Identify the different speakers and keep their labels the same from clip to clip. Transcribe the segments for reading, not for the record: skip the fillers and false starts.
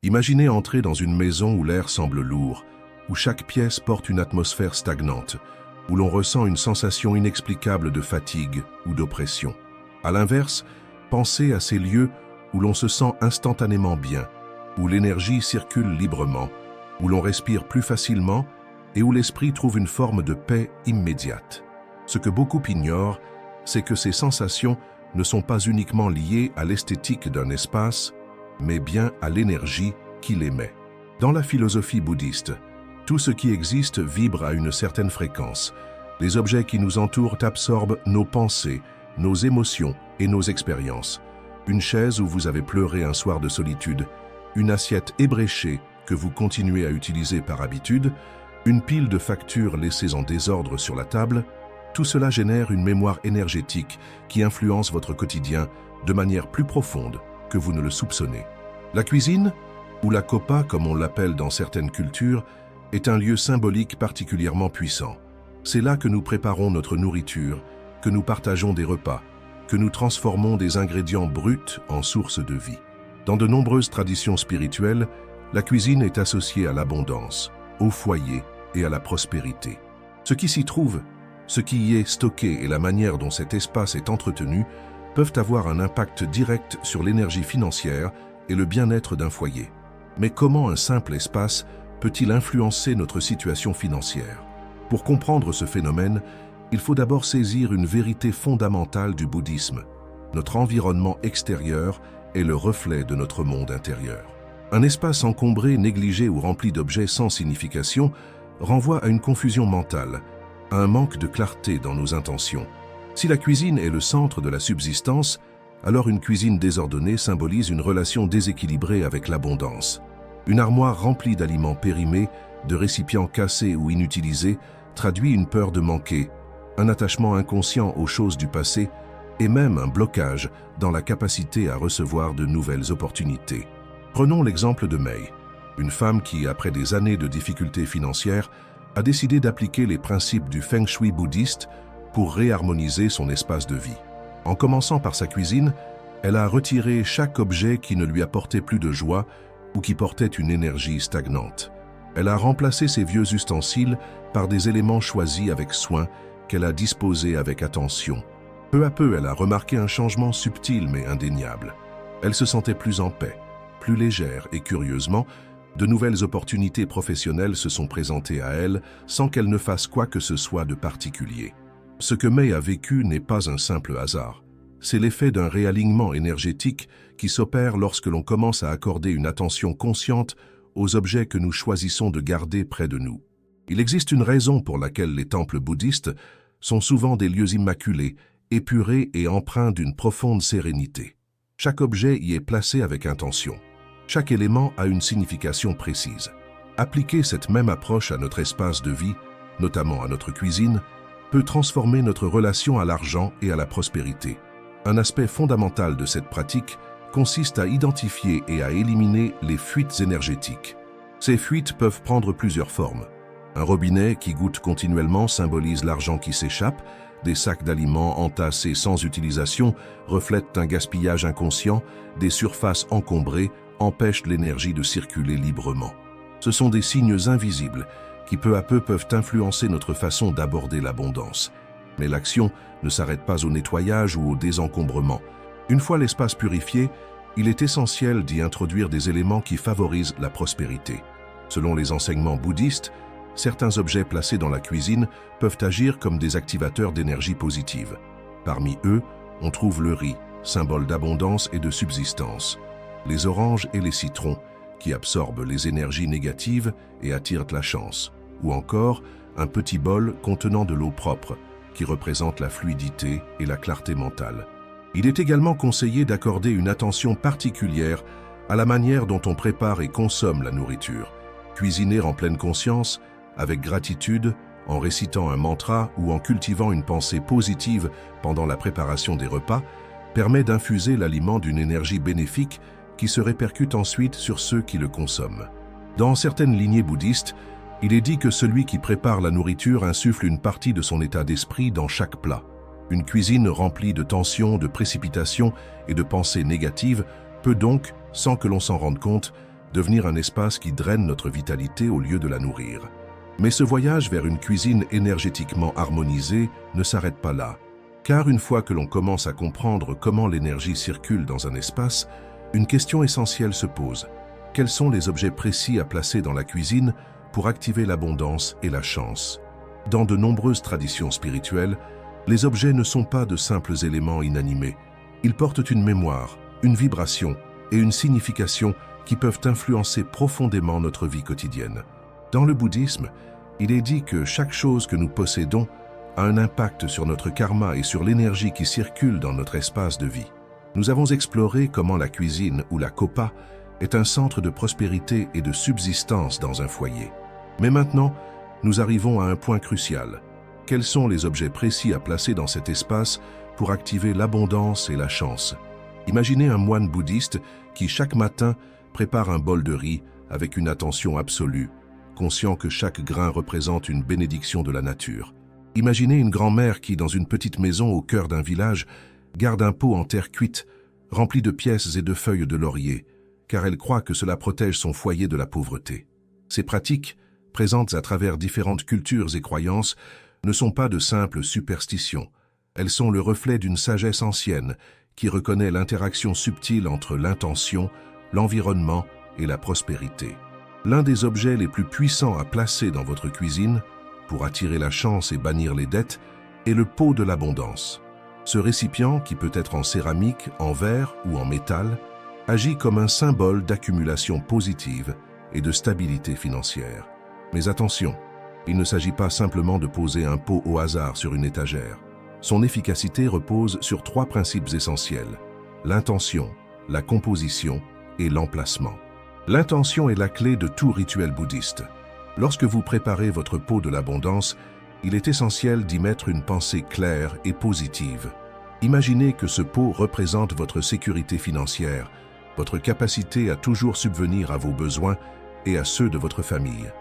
Speaker 1: Imaginez entrer dans une maison où l'air semble lourd, où chaque pièce porte une atmosphère stagnante, où l'on ressent une sensation inexplicable de fatigue ou d'oppression. À l'inverse, pensez à ces lieux où l'on se sent instantanément bien, où l'énergie circule librement, où l'on respire plus facilement et où l'esprit trouve une forme de paix immédiate. Ce que beaucoup ignorent, c'est que ces sensations ne sont pas uniquement liées à l'esthétique d'un espace, mais bien à l'énergie qu'il émet. Dans la philosophie bouddhiste, tout ce qui existe vibre à une certaine fréquence. Les objets qui nous entourent absorbent nos pensées, nos émotions et nos expériences. Une chaise où vous avez pleuré un soir de solitude, une assiette ébréchée que vous continuez à utiliser par habitude, une pile de factures laissées en désordre sur la table, tout cela génère une mémoire énergétique qui influence votre quotidien de manière plus profonde que vous ne le soupçonnez. La cuisine, ou la copa comme on l'appelle dans certaines cultures, est un lieu symbolique particulièrement puissant. C'est là que nous préparons notre nourriture, que nous partageons des repas, que nous transformons des ingrédients bruts en sources de vie. Dans de nombreuses traditions spirituelles, la cuisine est associée à l'abondance, au foyer et à la prospérité. Ce qui s'y trouve, ce qui y est stocké et la manière dont cet espace est entretenu peuvent avoir un impact direct sur l'énergie financière et le bien-être d'un foyer. Mais comment un simple espace peut-il influencer notre situation financière? Pour comprendre ce phénomène, il faut d'abord saisir une vérité fondamentale du bouddhisme. Notre environnement extérieur est le reflet de notre monde intérieur. Un espace encombré, négligé ou rempli d'objets sans signification renvoie à une confusion mentale, à un manque de clarté dans nos intentions. Si la cuisine est le centre de la subsistance, alors une cuisine désordonnée symbolise une relation déséquilibrée avec l'abondance. Une armoire remplie d'aliments périmés, de récipients cassés ou inutilisés, traduit une peur de manquer, un attachement inconscient aux choses du passé et même un blocage dans la capacité à recevoir de nouvelles opportunités. Prenons l'exemple de Mei, une femme qui, après des années de difficultés financières, a décidé d'appliquer les principes du Feng Shui bouddhiste pour réharmoniser son espace de vie. En commençant par sa cuisine, elle a retiré chaque objet qui ne lui apportait plus de joie ou qui portait une énergie stagnante. Elle a remplacé ses vieux ustensiles par des éléments choisis avec soin qu'elle a disposés avec attention. Peu à peu, elle a remarqué un changement subtil mais indéniable. Elle se sentait plus en paix, plus légère et curieusement, de nouvelles opportunités professionnelles se sont présentées à elle sans qu'elle ne fasse quoi que ce soit de particulier. Ce que Mei a vécu n'est pas un simple hasard. C'est l'effet d'un réalignement énergétique qui s'opère lorsque l'on commence à accorder une attention consciente aux objets que nous choisissons de garder près de nous. Il existe une raison pour laquelle les temples bouddhistes sont souvent des lieux immaculés, épurés et empreints d'une profonde sérénité. Chaque objet y est placé avec intention. Chaque élément a une signification précise. Appliquer cette même approche à notre espace de vie, notamment à notre cuisine, peut transformer notre relation à l'argent et à la prospérité. Un aspect fondamental de cette pratique consiste à identifier et à éliminer les fuites énergétiques. Ces fuites peuvent prendre plusieurs formes. Un robinet qui goutte continuellement symbolise l'argent qui s'échappe, des sacs d'aliments entassés sans utilisation reflètent un gaspillage inconscient, des surfaces encombrées empêchent l'énergie de circuler librement. Ce sont des signes invisibles qui peu à peu peuvent influencer notre façon d'aborder l'abondance. Mais l'action ne s'arrête pas au nettoyage ou au désencombrement. Une fois l'espace purifié, il est essentiel d'y introduire des éléments qui favorisent la prospérité. Selon les enseignements bouddhistes, certains objets placés dans la cuisine peuvent agir comme des activateurs d'énergie positive. Parmi eux, on trouve le riz, symbole d'abondance et de subsistance, les oranges et les citrons, qui absorbent les énergies négatives et attirent la chance, ou encore un petit bol contenant de l'eau propre, qui représente la fluidité et la clarté mentale. Il est également conseillé d'accorder une attention particulière à la manière dont on prépare et consomme la nourriture. Cuisiner en pleine conscience, avec gratitude, en récitant un mantra ou en cultivant une pensée positive pendant la préparation des repas, permet d'infuser l'aliment d'une énergie bénéfique qui se répercute ensuite sur ceux qui le consomment. Dans certaines lignées bouddhistes, il est dit que celui qui prépare la nourriture insuffle une partie de son état d'esprit dans chaque plat. Une cuisine remplie de tensions, de précipitations et de pensées négatives peut donc, sans que l'on s'en rende compte, devenir un espace qui draine notre vitalité au lieu de la nourrir. Mais ce voyage vers une cuisine énergétiquement harmonisée ne s'arrête pas là. Car une fois que l'on commence à comprendre comment l'énergie circule dans un espace, une question essentielle se pose. Quels sont les objets précis à placer dans la cuisine pour activer l'abondance et la chance? Dans de nombreuses traditions spirituelles, les objets ne sont pas de simples éléments inanimés. Ils portent une mémoire, une vibration et une signification qui peuvent influencer profondément notre vie quotidienne. Dans le bouddhisme, il est dit que chaque chose que nous possédons a un impact sur notre karma et sur l'énergie qui circule dans notre espace de vie. Nous avons exploré comment la cuisine ou la kopa est un centre de prospérité et de subsistance dans un foyer. Mais maintenant, nous arrivons à un point crucial. Quels sont les objets précis à placer dans cet espace pour activer l'abondance et la chance? Imaginez un moine bouddhiste qui chaque matin prépare un bol de riz avec une attention absolue, conscient que chaque grain représente une bénédiction de la nature. Imaginez une grand-mère qui, dans une petite maison au cœur d'un village, garde un pot en terre cuite, rempli de pièces et de feuilles de laurier, car elle croit que cela protège son foyer de la pauvreté. Ces pratiques, présentes à travers différentes cultures et croyances, ne sont pas de simples superstitions. Elles sont le reflet d'une sagesse ancienne qui reconnaît l'interaction subtile entre l'intention, l'environnement et la prospérité. L'un des objets les plus puissants à placer dans votre cuisine, pour attirer la chance et bannir les dettes, est le pot de l'abondance. Ce récipient, qui peut être en céramique, en verre ou en métal, agit comme un symbole d'accumulation positive et de stabilité financière. Mais attention, il ne s'agit pas simplement de poser un pot au hasard sur une étagère. Son efficacité repose sur 3 principes essentiels: l'intention, la composition et l'emplacement. L'intention est la clé de tout rituel bouddhiste. Lorsque vous préparez votre pot de l'abondance, il est essentiel d'y mettre une pensée claire et positive. Imaginez que ce pot représente votre sécurité financière, votre capacité à toujours subvenir à vos besoins et à ceux de votre famille.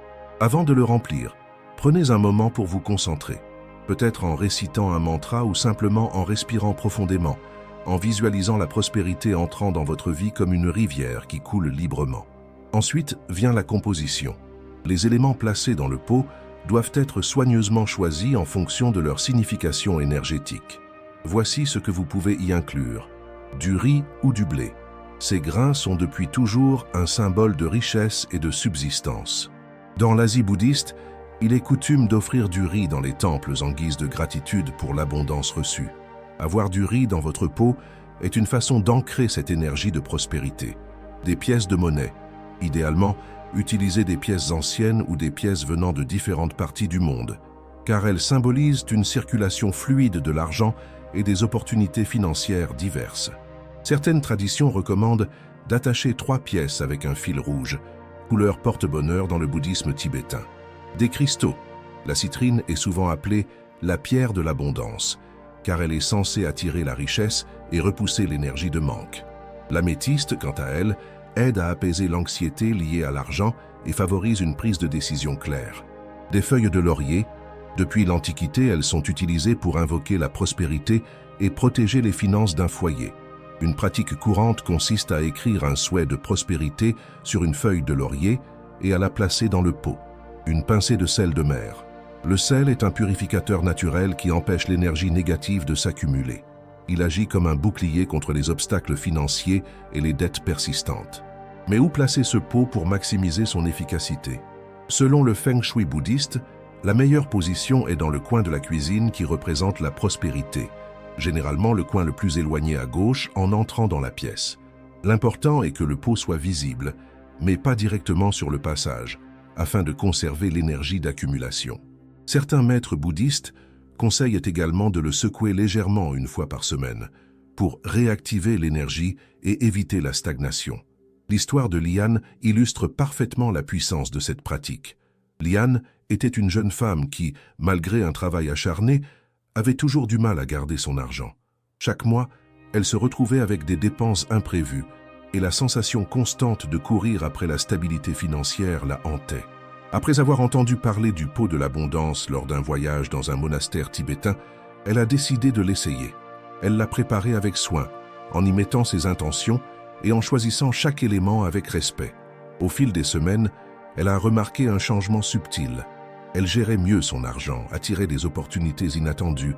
Speaker 1: Avant de le remplir, prenez un moment pour vous concentrer, peut-être en récitant un mantra ou simplement en respirant profondément, en visualisant la prospérité entrant dans votre vie comme une rivière qui coule librement. Ensuite vient la composition. Les éléments placés dans le pot doivent être soigneusement choisis en fonction de leur signification énergétique. Voici ce que vous pouvez y inclure: du riz ou du blé. Ces grains sont depuis toujours un symbole de richesse et de subsistance. Dans l'Asie bouddhiste, il est coutume d'offrir du riz dans les temples en guise de gratitude pour l'abondance reçue. Avoir du riz dans votre pot est une façon d'ancrer cette énergie de prospérité. Des pièces de monnaie. Idéalement, utilisez des pièces anciennes ou des pièces venant de différentes parties du monde, car elles symbolisent une circulation fluide de l'argent et des opportunités financières diverses. Certaines traditions recommandent d'attacher 3 pièces avec un fil rouge, couleur porte-bonheur dans le bouddhisme tibétain. Des cristaux. La citrine est souvent appelée la pierre de l'abondance, car elle est censée attirer la richesse et repousser l'énergie de manque. L'améthyste, quant à elle, aide à apaiser l'anxiété liée à l'argent et favorise une prise de décision claire. Des feuilles de laurier. Depuis l'Antiquité, elles sont utilisées pour invoquer la prospérité et protéger les finances d'un foyer. Une pratique courante consiste à écrire un souhait de prospérité sur une feuille de laurier et à la placer dans le pot. Une pincée de sel de mer. Le sel est un purificateur naturel qui empêche l'énergie négative de s'accumuler. Il agit comme un bouclier contre les obstacles financiers et les dettes persistantes. Mais où placer ce pot pour maximiser son efficacité? Selon le Feng Shui bouddhiste, la meilleure position est dans le coin de la cuisine qui représente la prospérité, généralement le coin le plus éloigné à gauche en entrant dans la pièce. L'important est que le pot soit visible, mais pas directement sur le passage, afin de conserver l'énergie d'accumulation. Certains maîtres bouddhistes conseillent également de le secouer légèrement une fois par semaine, pour réactiver l'énergie et éviter la stagnation. L'histoire de Liane illustre parfaitement la puissance de cette pratique. Liane était une jeune femme qui, malgré un travail acharné, avait toujours du mal à garder son argent. Chaque mois, elle se retrouvait avec des dépenses imprévues et la sensation constante de courir après la stabilité financière la hantait. Après avoir entendu parler du pot de l'abondance lors d'un voyage dans un monastère tibétain, elle a décidé de l'essayer. Elle l'a préparé avec soin, en y mettant ses intentions et en choisissant chaque élément avec respect. Au fil des semaines, elle a remarqué un changement subtil. Elle gérait mieux son argent, attirait des opportunités inattendues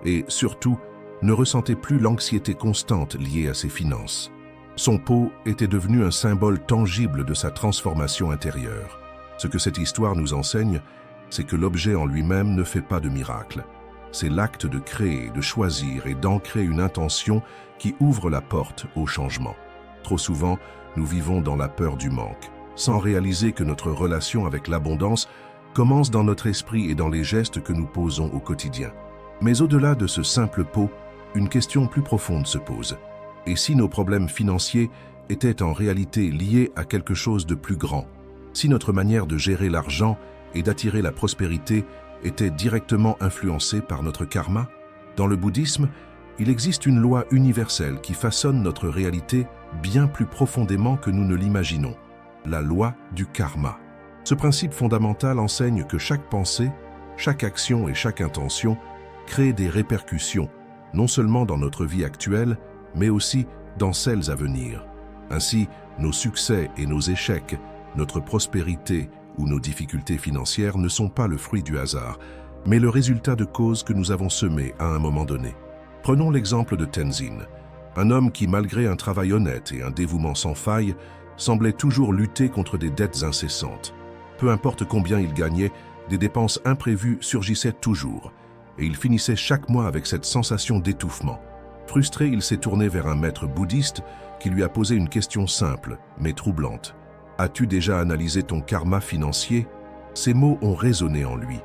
Speaker 1: et, surtout, ne ressentait plus l'anxiété constante liée à ses finances. Son pot était devenu un symbole tangible de sa transformation intérieure. Ce que cette histoire nous enseigne, c'est que l'objet en lui-même ne fait pas de miracle. C'est l'acte de créer, de choisir et d'ancrer une intention qui ouvre la porte au changement. Trop souvent, nous vivons dans la peur du manque, sans réaliser que notre relation avec l'abondance commence dans notre esprit et dans les gestes que nous posons au quotidien. Mais au-delà de ce simple pot, une question plus profonde se pose. Et si nos problèmes financiers étaient en réalité liés à quelque chose de plus grand? Si notre manière de gérer l'argent et d'attirer la prospérité était directement influencée par notre karma? Dans le bouddhisme, il existe une loi universelle qui façonne notre réalité bien plus profondément que nous ne l'imaginons, la loi du karma. Ce principe fondamental enseigne que chaque pensée, chaque action et chaque intention créent des répercussions, non seulement dans notre vie actuelle, mais aussi dans celles à venir. Ainsi, nos succès et nos échecs, notre prospérité ou nos difficultés financières ne sont pas le fruit du hasard, mais le résultat de causes que nous avons semées à un moment donné. Prenons l'exemple de Tenzin, un homme qui, malgré un travail honnête et un dévouement sans faille, semblait toujours lutter contre des dettes incessantes. Peu importe combien il gagnait, des dépenses imprévues surgissaient toujours, et il finissait chaque mois avec cette sensation d'étouffement. Frustré, il s'est tourné vers un maître bouddhiste qui lui a posé une question simple, mais troublante. « As-tu déjà analysé ton karma financier ?» Ces mots ont résonné en lui.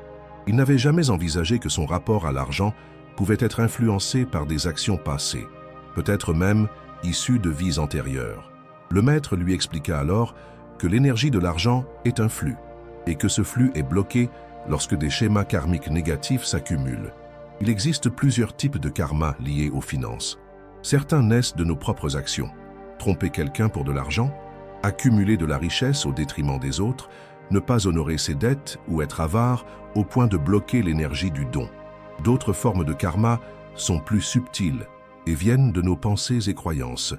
Speaker 1: Il n'avait jamais envisagé que son rapport à l'argent pouvait être influencé par des actions passées, peut-être même issues de vies antérieures. Le maître lui expliqua alors que l'énergie de l'argent est un flux, et que ce flux est bloqué lorsque des schémas karmiques négatifs s'accumulent. Il existe plusieurs types de karma liés aux finances. Certains naissent de nos propres actions. Tromper quelqu'un pour de l'argent, accumuler de la richesse au détriment des autres, ne pas honorer ses dettes ou être avare au point de bloquer l'énergie du don. D'autres formes de karma sont plus subtiles et viennent de nos pensées et croyances.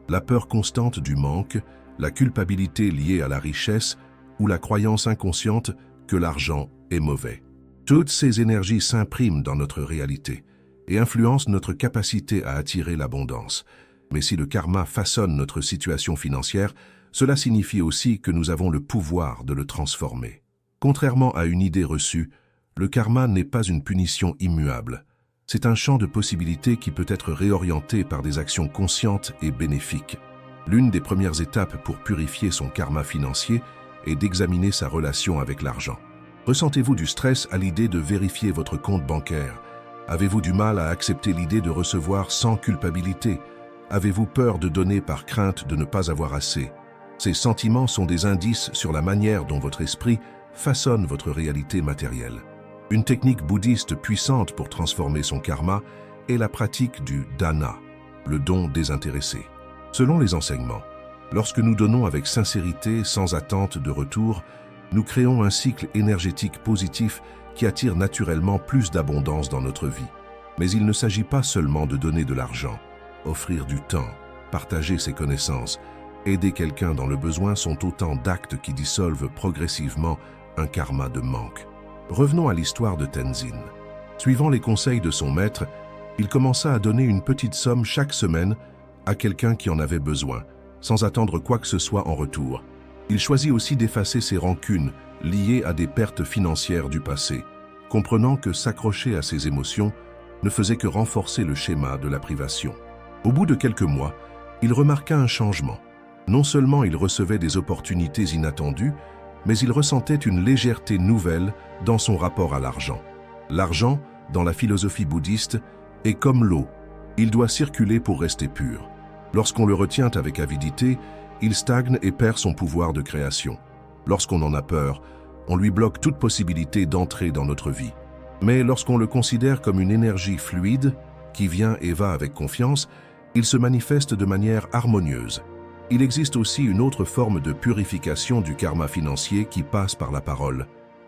Speaker 1: La peur constante du manque, la culpabilité liée à la richesse ou la croyance inconsciente que l'argent est mauvais. Toutes ces énergies s'impriment dans notre réalité et influencent notre capacité à attirer l'abondance. Mais si le karma façonne notre situation financière, cela signifie aussi que nous avons le pouvoir de le transformer. Contrairement à une idée reçue, le karma n'est pas une punition immuable. C'est un champ de possibilités qui peut être réorienté par des actions conscientes et bénéfiques. L'une des premières étapes pour purifier son karma financier est d'examiner sa relation avec l'argent. Ressentez-vous du stress à l'idée de vérifier votre compte bancaire? Avez-vous du mal à accepter l'idée de recevoir sans culpabilité? Avez-vous peur de donner par crainte de ne pas avoir assez? Ces sentiments sont des indices sur la manière dont votre esprit façonne votre réalité matérielle. Une technique bouddhiste puissante pour transformer son karma est la pratique du dana, le don désintéressé. Selon les enseignements, lorsque nous donnons avec sincérité, sans attente de retour, nous créons un cycle énergétique positif qui attire naturellement plus d'abondance dans notre vie. Mais il ne s'agit pas seulement de donner de l'argent. Offrir du temps, partager ses connaissances, aider quelqu'un dans le besoin sont autant d'actes qui dissolvent progressivement un karma de manque. Revenons à l'histoire de Tenzin. Suivant les conseils de son maître, il commença à donner une petite somme chaque semaine à quelqu'un qui en avait besoin, sans attendre quoi que ce soit en retour. Il choisit aussi d'effacer ses rancunes liées à des pertes financières du passé, comprenant que s'accrocher à ses émotions ne faisait que renforcer le schéma de la privation. Au bout de quelques mois, il remarqua un changement. Non seulement il recevait des opportunités inattendues, mais il ressentait une légèreté nouvelle dans son rapport à l'argent. L'argent, dans la philosophie bouddhiste, est comme l'eau. Il doit circuler pour rester pur. Lorsqu'on le retient avec avidité, il stagne et perd son pouvoir de création. Lorsqu'on en a peur, on lui bloque toute possibilité d'entrer dans notre vie. Mais lorsqu'on le considère comme une énergie fluide, qui vient et va avec confiance, il se manifeste de manière harmonieuse. Il existe aussi une autre forme de purification du karma financier qui passe par la parole.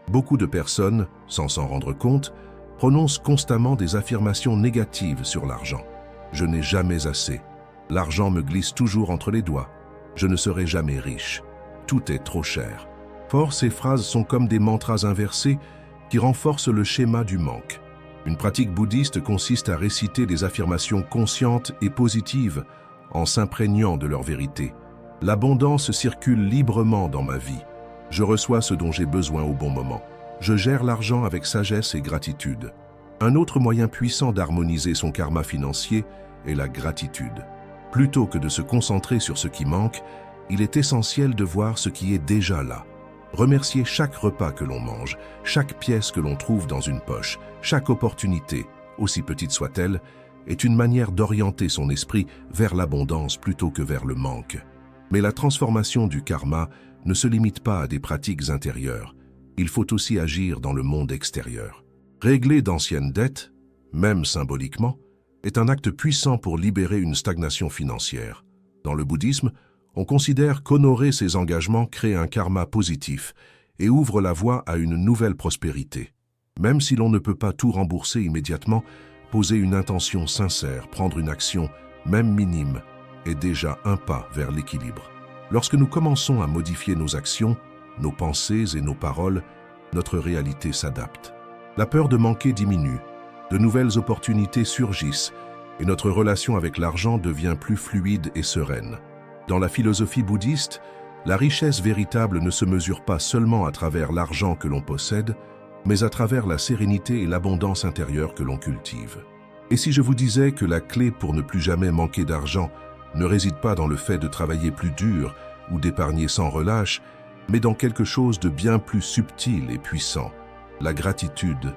Speaker 1: Beaucoup de personnes, sans s'en rendre compte, prononcent constamment des affirmations négatives sur l'argent. « Je n'ai jamais assez. L'argent me glisse toujours entre les doigts. Je ne serai jamais riche. » tout est trop cher. Or, ces phrases sont comme des mantras inversés qui renforcent le schéma du manque. Une pratique bouddhiste consiste à réciter des affirmations conscientes et positives en s'imprégnant de leur vérité. L'abondance circule librement dans ma vie. Je reçois ce dont j'ai besoin au bon moment. Je gère l'argent avec sagesse et gratitude. Un autre moyen puissant d'harmoniser son karma financier est la gratitude. Plutôt que de se concentrer sur ce qui manque, il est essentiel de voir ce qui est déjà là. Remercier chaque repas que l'on mange, chaque pièce que l'on trouve dans une poche, chaque opportunité, aussi petite soit-elle, est une manière d'orienter son esprit vers l'abondance plutôt que vers le manque. Mais la transformation du karma ne se limite pas à des pratiques intérieures. Il faut aussi agir dans le monde extérieur. Régler d'anciennes dettes, même symboliquement, est un acte puissant pour libérer une stagnation financière. Dans le bouddhisme, on considère qu'honorer ses engagements crée un karma positif et ouvre la voie à une nouvelle prospérité. Même si l'on ne peut pas tout rembourser immédiatement, poser une intention sincère, prendre une action, même minime, est déjà un pas vers l'équilibre. Lorsque nous commençons à modifier nos actions, nos pensées et nos paroles, notre réalité s'adapte. La peur de manquer diminue, de nouvelles opportunités surgissent et notre relation avec l'argent devient plus fluide et sereine. Dans la philosophie bouddhiste, la richesse véritable ne se mesure pas seulement à travers l'argent que l'on possède, mais à travers la sérénité et l'abondance intérieure que l'on cultive. Et si je vous disais que la clé pour ne plus jamais manquer d'argent ne réside pas dans le fait de travailler plus dur ou d'épargner sans relâche, mais dans quelque chose de bien plus subtil et puissant, la gratitude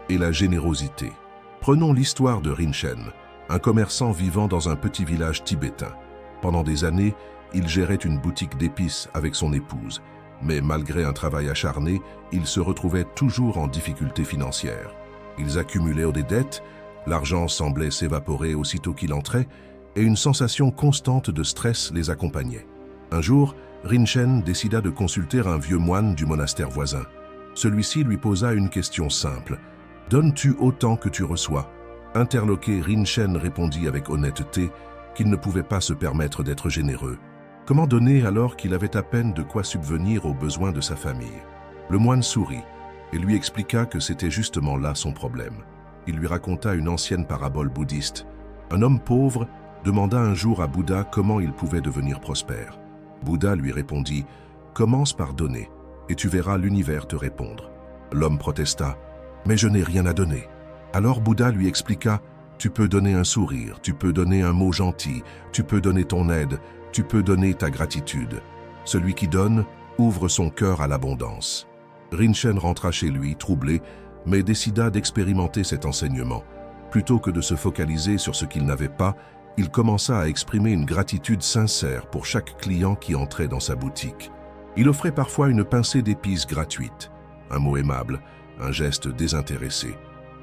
Speaker 1: et la générosité. Prenons l'histoire de Rinchen, un commerçant vivant dans un petit village tibétain. Pendant des années, il gérait une boutique d'épices avec son épouse, mais malgré un travail acharné, ils se retrouvaient toujours en difficulté financière. Ils accumulaient des dettes, l'argent semblait s'évaporer aussitôt qu'il entrait, et une sensation constante de stress les accompagnait. Un jour, Rinchen décida de consulter un vieux moine du monastère voisin. Celui-ci lui posa une question simple. « Donnes-tu autant que tu reçois ?» Interloqué, Rinchen répondit avec honnêteté qu'il ne pouvait pas se permettre d'être généreux. Comment donner alors qu'il avait à peine de quoi subvenir aux besoins de sa famille? Le moine sourit et lui expliqua que c'était justement là son problème. Il lui raconta une ancienne parabole bouddhiste. Un homme pauvre demanda un jour à Bouddha comment il pouvait devenir prospère. Bouddha lui répondit « Commence par donner, et tu verras l'univers te répondre. » L'homme protesta « Mais je n'ai rien à donner. » Alors Bouddha lui expliqua « Tu peux donner un sourire, tu peux donner un mot gentil, tu peux donner ton aide, tu peux donner ta gratitude. Celui qui donne ouvre son cœur à l'abondance. » Rinchen rentra chez lui, troublé, mais décida d'expérimenter cet enseignement. Plutôt que de se focaliser sur ce qu'il n'avait pas, il commença à exprimer une gratitude sincère pour chaque client qui entrait dans sa boutique. Il offrait parfois une pincée d'épices gratuite, un mot aimable, un geste désintéressé.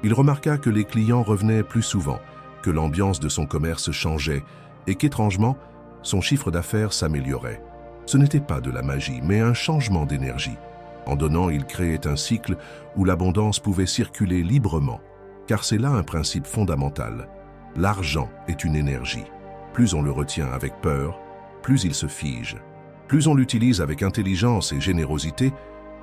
Speaker 1: Il remarqua que les clients revenaient plus souvent, que l'ambiance de son commerce changeait et qu'étrangement, son chiffre d'affaires s'améliorait. Ce n'était pas de la magie, mais un changement d'énergie. En donnant, il créait un cycle où l'abondance pouvait circuler librement, car c'est là un principe fondamental. L'argent est une énergie. Plus on le retient avec peur, plus il se fige. Plus on l'utilise avec intelligence et générosité,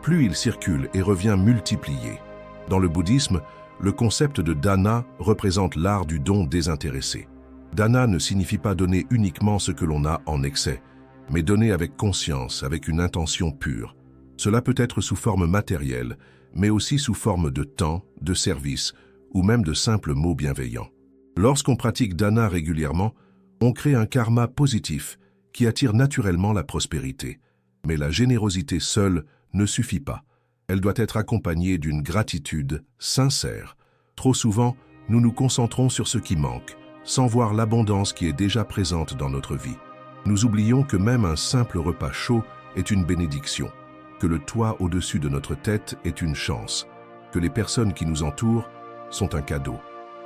Speaker 1: plus il circule et revient multiplié. Dans le bouddhisme, le concept de dana représente l'art du don désintéressé. Dana ne signifie pas donner uniquement ce que l'on a en excès, mais donner avec conscience, avec une intention pure. Cela peut être sous forme matérielle, mais aussi sous forme de temps, de service ou même de simples mots bienveillants. Lorsqu'on pratique dana régulièrement, on crée un karma positif qui attire naturellement la prospérité. Mais la générosité seule ne suffit pas. Elle doit être accompagnée d'une gratitude sincère. Trop souvent, nous nous concentrons sur ce qui manque, sans voir l'abondance qui est déjà présente dans notre vie. Nous oublions que même un simple repas chaud est une bénédiction, que le toit au-dessus de notre tête est une chance, que les personnes qui nous entourent sont un cadeau.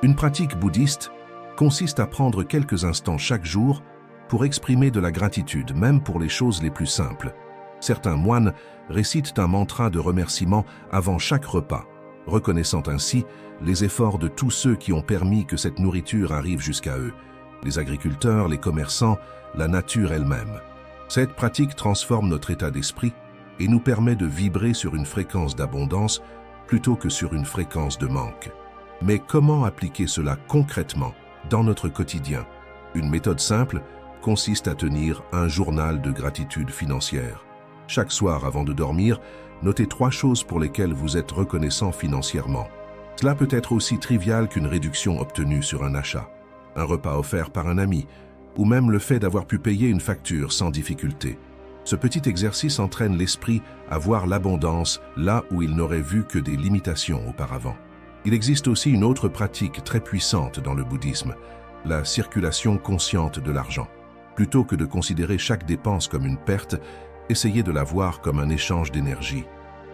Speaker 1: Une pratique bouddhiste consiste à prendre quelques instants chaque jour pour exprimer de la gratitude, même pour les choses les plus simples. Certains moines récitent un mantra de remerciement avant chaque repas, reconnaissant ainsi les efforts de tous ceux qui ont permis que cette nourriture arrive jusqu'à eux, les agriculteurs, les commerçants, la nature elle-même. Cette pratique transforme notre état d'esprit et nous permet de vibrer sur une fréquence d'abondance plutôt que sur une fréquence de manque. Mais comment appliquer cela concrètement dans notre quotidien? Une méthode simple consiste à tenir un journal de gratitude financière. Chaque soir avant de dormir, notez 3 choses pour lesquelles vous êtes reconnaissant financièrement. Cela peut être aussi trivial qu'une réduction obtenue sur un achat, un repas offert par un ami, ou même le fait d'avoir pu payer une facture sans difficulté. Ce petit exercice entraîne l'esprit à voir l'abondance là où il n'aurait vu que des limitations auparavant. Il existe aussi une autre pratique très puissante dans le bouddhisme, la circulation consciente de l'argent. Plutôt que de considérer chaque dépense comme une perte, essayez de la voir comme un échange d'énergie.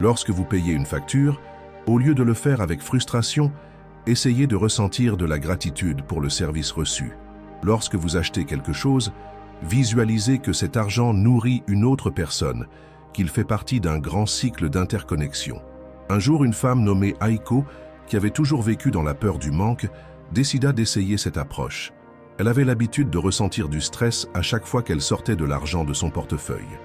Speaker 1: Lorsque vous payez une facture, au lieu de le faire avec frustration, essayez de ressentir de la gratitude pour le service reçu. Lorsque vous achetez quelque chose, visualisez que cet argent nourrit une autre personne, qu'il fait partie d'un grand cycle d'interconnexion. Un jour, une femme nommée Aiko, qui avait toujours vécu dans la peur du manque, décida d'essayer cette approche. Elle avait l'habitude de ressentir du stress à chaque fois qu'elle sortait de l'argent de son portefeuille.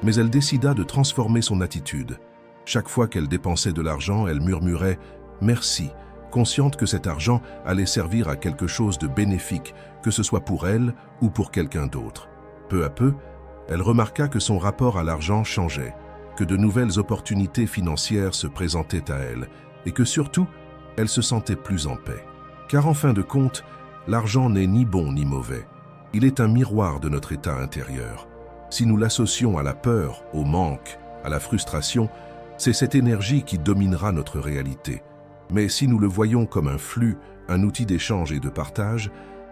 Speaker 1: Mais elle décida de transformer son attitude. Chaque fois qu'elle dépensait de l'argent, elle murmurait « merci », consciente que cet argent allait servir à quelque chose de bénéfique, que ce soit pour elle ou pour quelqu'un d'autre. Peu à peu, elle remarqua que son rapport à l'argent changeait, que de nouvelles opportunités financières se présentaient à elle et que surtout, elle se sentait plus en paix. Car en fin de compte, l'argent n'est ni bon ni mauvais. Il est un miroir de notre état intérieur. Si nous l'associons à la peur, au manque, à la frustration, c'est cette énergie qui dominera notre réalité. Mais si nous le voyons comme un flux, un outil d'échange et de partage,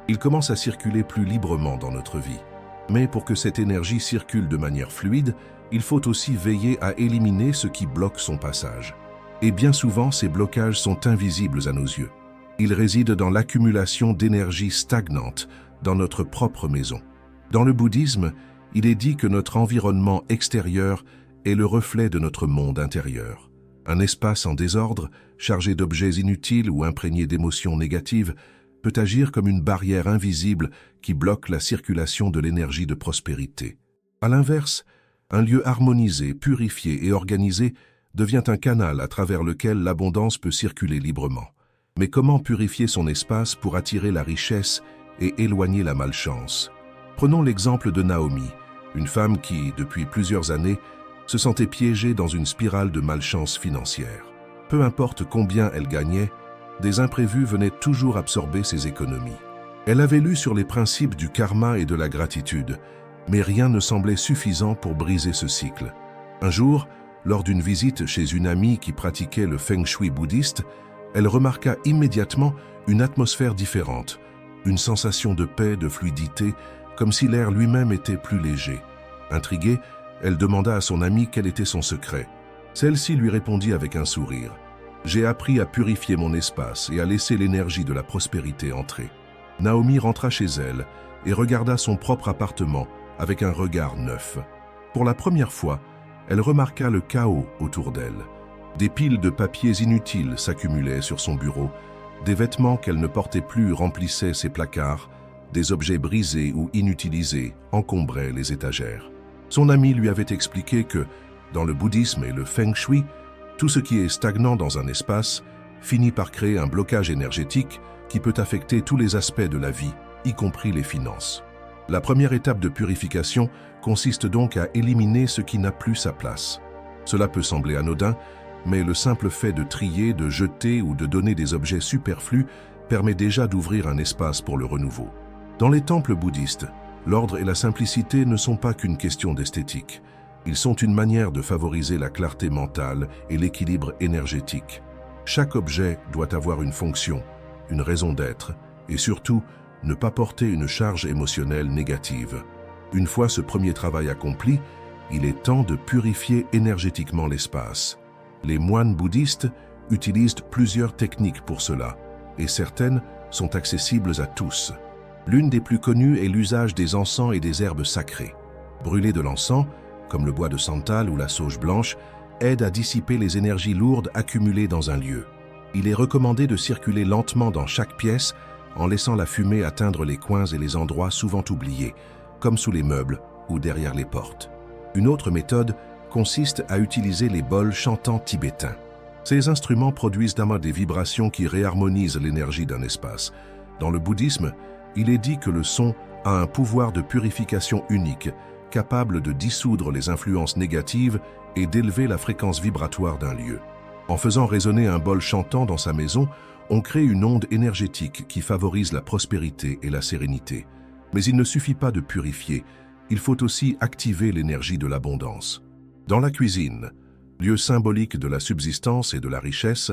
Speaker 1: il commence à circuler plus librement dans notre vie. Mais pour que cette énergie circule de manière fluide, il faut aussi veiller à éliminer ce qui bloque son passage. Et bien souvent, ces blocages sont invisibles à nos yeux. Ils résident dans l'accumulation d'énergie stagnante dans notre propre maison. Dans le bouddhisme, il est dit que notre environnement extérieur est le reflet de notre monde intérieur. Un espace en désordre, chargé d'objets inutiles ou imprégné d'émotions négatives, peut agir comme une barrière invisible qui bloque la circulation de l'énergie de prospérité. À l'inverse, un lieu harmonisé, purifié et organisé devient un canal à travers lequel l'abondance peut circuler librement. Mais comment purifier son espace pour attirer la richesse et éloigner la malchance? Prenons l'exemple de Naomi, une femme qui, depuis plusieurs années, se sentait piégée dans une spirale de malchance financière. Peu importe combien elle gagnait, des imprévus venaient toujours absorber ses économies. Elle avait lu sur les principes du karma et de la gratitude, mais rien ne semblait suffisant pour briser ce cycle. Un jour, lors d'une visite chez une amie qui pratiquait le feng shui bouddhiste, elle remarqua immédiatement une atmosphère différente, une sensation de paix, de fluidité, comme si l'air lui-même était plus léger. Intriguée, elle demanda à son amie quel était son secret. Celle-ci lui répondit avec un sourire. « J'ai appris à purifier mon espace et à laisser l'énergie de la prospérité entrer. » Naomi rentra chez elle et regarda son propre appartement avec un regard neuf. Pour la première fois, elle remarqua le chaos autour d'elle. Des piles de papiers inutiles s'accumulaient sur son bureau, des vêtements qu'elle ne portait plus remplissaient ses placards, des objets brisés ou inutilisés encombraient les étagères. Son ami lui avait expliqué que, dans le bouddhisme et le feng shui, tout ce qui est stagnant dans un espace finit par créer un blocage énergétique qui peut affecter tous les aspects de la vie, y compris les finances. La première étape de purification consiste donc à éliminer ce qui n'a plus sa place. Cela peut sembler anodin, mais le simple fait de trier, de jeter ou de donner des objets superflus permet déjà d'ouvrir un espace pour le renouveau. Dans les temples bouddhistes, l'ordre et la simplicité ne sont pas qu'une question d'esthétique. Ils sont une manière de favoriser la clarté mentale et l'équilibre énergétique. Chaque objet doit avoir une fonction, une raison d'être, et surtout, ne pas porter une charge émotionnelle négative. Une fois ce premier travail accompli, il est temps de purifier énergétiquement l'espace. Les moines bouddhistes utilisent plusieurs techniques pour cela, et certaines sont accessibles à tous. L'une des plus connues est l'usage des encens et des herbes sacrées. Brûler de l'encens, comme le bois de santal ou la sauge blanche, aide à dissiper les énergies lourdes accumulées dans un lieu. Il est recommandé de circuler lentement dans chaque pièce en laissant la fumée atteindre les coins et les endroits souvent oubliés, comme sous les meubles ou derrière les portes. Une autre méthode consiste à utiliser les bols chantants tibétains. Ces instruments produisent des vibrations qui réharmonisent l'énergie d'un espace. Dans le bouddhisme, il est dit que le son a un pouvoir de purification unique, capable de dissoudre les influences négatives et d'élever la fréquence vibratoire d'un lieu. En faisant résonner un bol chantant dans sa maison, on crée une onde énergétique qui favorise la prospérité et la sérénité. Mais il ne suffit pas de purifier, il faut aussi activer l'énergie de l'abondance. Dans la cuisine, lieu symbolique de la subsistance et de la richesse,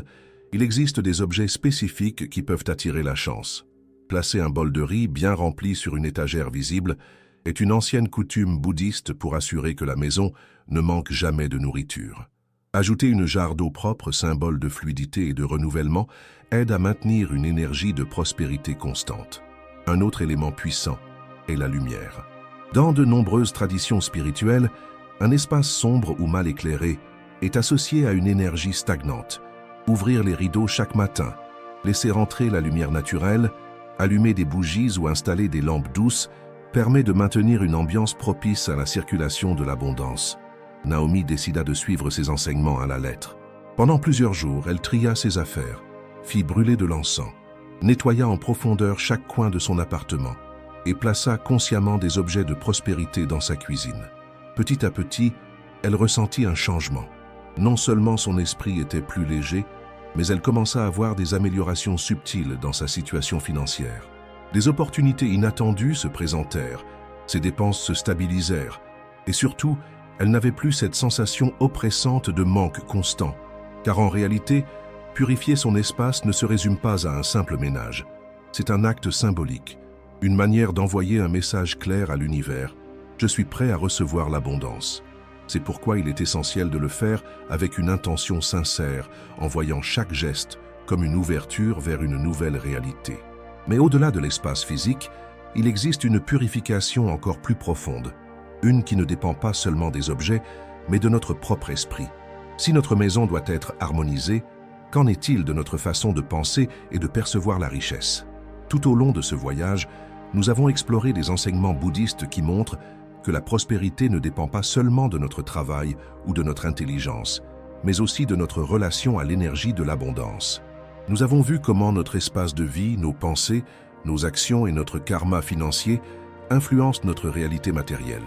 Speaker 1: il existe des objets spécifiques qui peuvent attirer la chance. Placer un bol de riz bien rempli sur une étagère visible est une ancienne coutume bouddhiste pour assurer que la maison ne manque jamais de nourriture. Ajouter une jarre d'eau propre, symbole de fluidité et de renouvellement, aide à maintenir une énergie de prospérité constante. Un autre élément puissant est la lumière. Dans de nombreuses traditions spirituelles, un espace sombre ou mal éclairé est associé à une énergie stagnante. Ouvrir les rideaux chaque matin, laisser entrer la lumière naturelle, allumer des bougies ou installer des lampes douces permet de maintenir une ambiance propice à la circulation de l'abondance. Naomi décida de suivre ses enseignements à la lettre. Pendant plusieurs jours, elle tria ses affaires, fit brûler de l'encens, nettoya en profondeur chaque coin de son appartement et plaça consciemment des objets de prospérité dans sa cuisine. Petit à petit, elle ressentit un changement. Non seulement son esprit était plus léger, mais elle commença à voir des améliorations subtiles dans sa situation financière. Des opportunités inattendues se présentèrent, ses dépenses se stabilisèrent, et surtout, elle n'avait plus cette sensation oppressante de manque constant, car en réalité, purifier son espace ne se résume pas à un simple ménage. C'est un acte symbolique, une manière d'envoyer un message clair à l'univers. Je suis prêt à recevoir l'abondance. C'est pourquoi il est essentiel de le faire avec une intention sincère, en voyant chaque geste comme une ouverture vers une nouvelle réalité. Mais au-delà de l'espace physique, il existe une purification encore plus profonde, une qui ne dépend pas seulement des objets, mais de notre propre esprit. Si notre maison doit être harmonisée, qu'en est-il de notre façon de penser et de percevoir la richesse? Tout au long de ce voyage, nous avons exploré des enseignements bouddhistes qui montrent que la prospérité ne dépend pas seulement de notre travail ou de notre intelligence, mais aussi de notre relation à l'énergie de l'abondance. Nous avons vu comment notre espace de vie, nos pensées, nos actions et notre karma financier influencent notre réalité matérielle.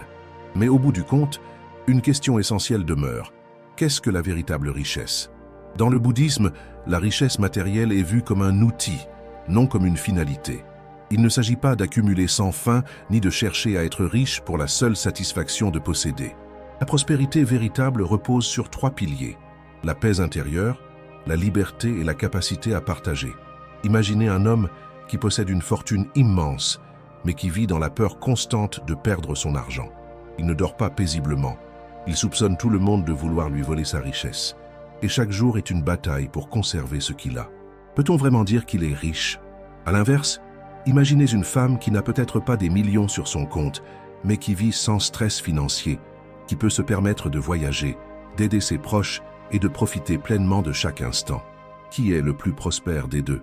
Speaker 1: Mais au bout du compte, une question essentielle demeure. Qu'est-ce que la véritable richesse? Dans le bouddhisme, la richesse matérielle est vue comme un outil, non comme une finalité. Il ne s'agit pas d'accumuler sans fin, ni de chercher à être riche pour la seule satisfaction de posséder. La prospérité véritable repose sur 3 piliers: la paix intérieure, la liberté et la capacité à partager. Imaginez un homme qui possède une fortune immense, mais qui vit dans la peur constante de perdre son argent. Il ne dort pas paisiblement. Il soupçonne tout le monde de vouloir lui voler sa richesse. Et chaque jour est une bataille pour conserver ce qu'il a. Peut-on vraiment dire qu'il est riche? À l'inverse, imaginez une femme qui n'a peut-être pas des millions sur son compte, mais qui vit sans stress financier, qui peut se permettre de voyager, d'aider ses proches et de profiter pleinement de chaque instant. Qui est le plus prospère des deux?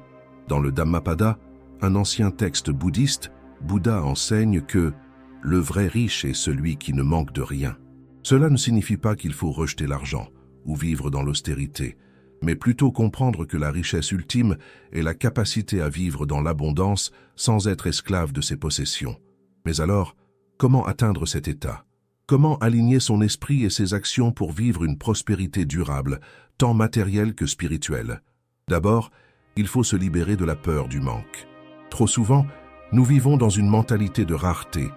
Speaker 1: Dans le Dhammapada, un ancien texte bouddhiste, Bouddha enseigne que le vrai riche est celui qui ne manque de rien. Cela ne signifie pas qu'il faut rejeter l'argent ou vivre dans l'austérité, mais plutôt comprendre que la richesse ultime est la capacité à vivre dans l'abondance sans être esclave de ses possessions. Mais alors, comment atteindre cet état? Comment aligner son esprit et ses actions pour vivre une prospérité durable, tant matérielle que spirituelle? D'abord, il faut se libérer de la peur du manque. Trop souvent, nous vivons dans une mentalité de rareté.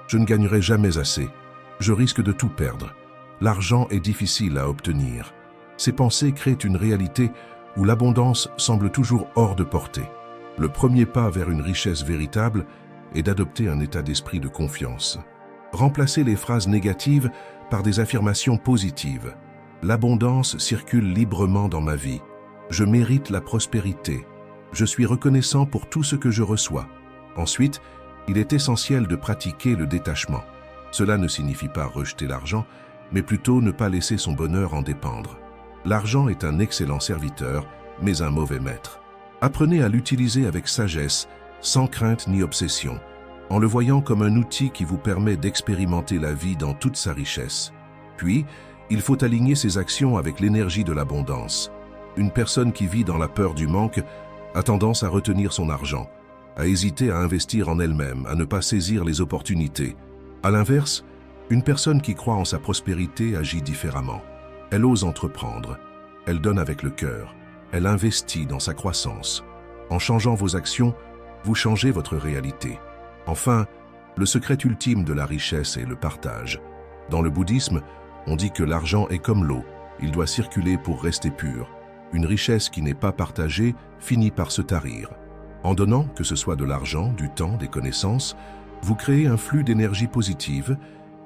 Speaker 1: Je ne gagnerai jamais assez. Je risque de tout perdre. L'argent est difficile à obtenir. Ces pensées créent une réalité où l'abondance semble toujours hors de portée. Le premier pas vers une richesse véritable est d'adopter un état d'esprit de confiance. Remplacer les phrases négatives par des affirmations positives. L'abondance circule librement dans ma vie. Je mérite la prospérité. Je suis reconnaissant pour tout ce que je reçois. Ensuite, il est essentiel de pratiquer le détachement. Cela ne signifie pas rejeter l'argent, mais plutôt ne pas laisser son bonheur en dépendre. L'argent est un excellent serviteur, mais un mauvais maître. Apprenez à l'utiliser avec sagesse, sans crainte ni obsession. en le voyant comme un outil qui vous permet d'expérimenter la vie dans toute sa richesse. Puis, il faut aligner ses actions avec l'énergie de l'abondance. Une personne qui vit dans la peur du manque a tendance à retenir son argent, à hésiter à investir en elle-même, à ne pas saisir les opportunités. À l'inverse, une personne qui croit en sa prospérité agit différemment. Elle ose entreprendre, elle donne avec le cœur, elle investit dans sa croissance. En changeant vos actions, vous changez votre réalité. Enfin, le secret ultime de la richesse est le partage. Dans le bouddhisme, on dit que l'argent est comme l'eau, il doit circuler pour rester pur. Une richesse qui n'est pas partagée finit par se tarir. En donnant, que ce soit de l'argent, du temps, des connaissances, vous créez un flux d'énergie positive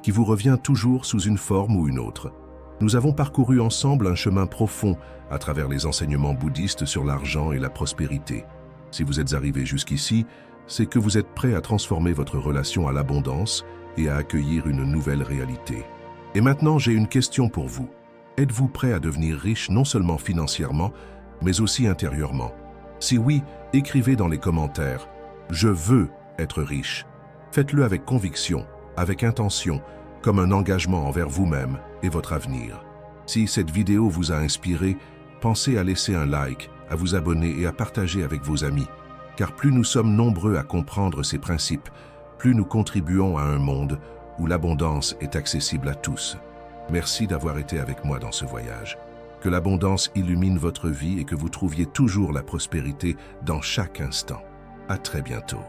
Speaker 1: qui vous revient toujours sous une forme ou une autre. Nous avons parcouru ensemble un chemin profond à travers les enseignements bouddhistes sur l'argent et la prospérité. Si vous êtes arrivé jusqu'ici, c'est que vous êtes prêt à transformer votre relation à l'abondance et à accueillir une nouvelle réalité. Et maintenant, j'ai une question pour vous. Êtes-vous prêt à devenir riche non seulement financièrement, mais aussi intérieurement? Si oui, écrivez dans les commentaires « Je veux être riche ». Faites-le avec conviction, avec intention, comme un engagement envers vous-même et votre avenir. Si cette vidéo vous a inspiré, pensez à laisser un like, à vous abonner et à partager avec vos amis. Car plus nous sommes nombreux à comprendre ces principes, plus nous contribuons à un monde où l'abondance est accessible à tous. Merci d'avoir été avec moi dans ce voyage. Que l'abondance illumine votre vie et que vous trouviez toujours la prospérité dans chaque instant. À très bientôt.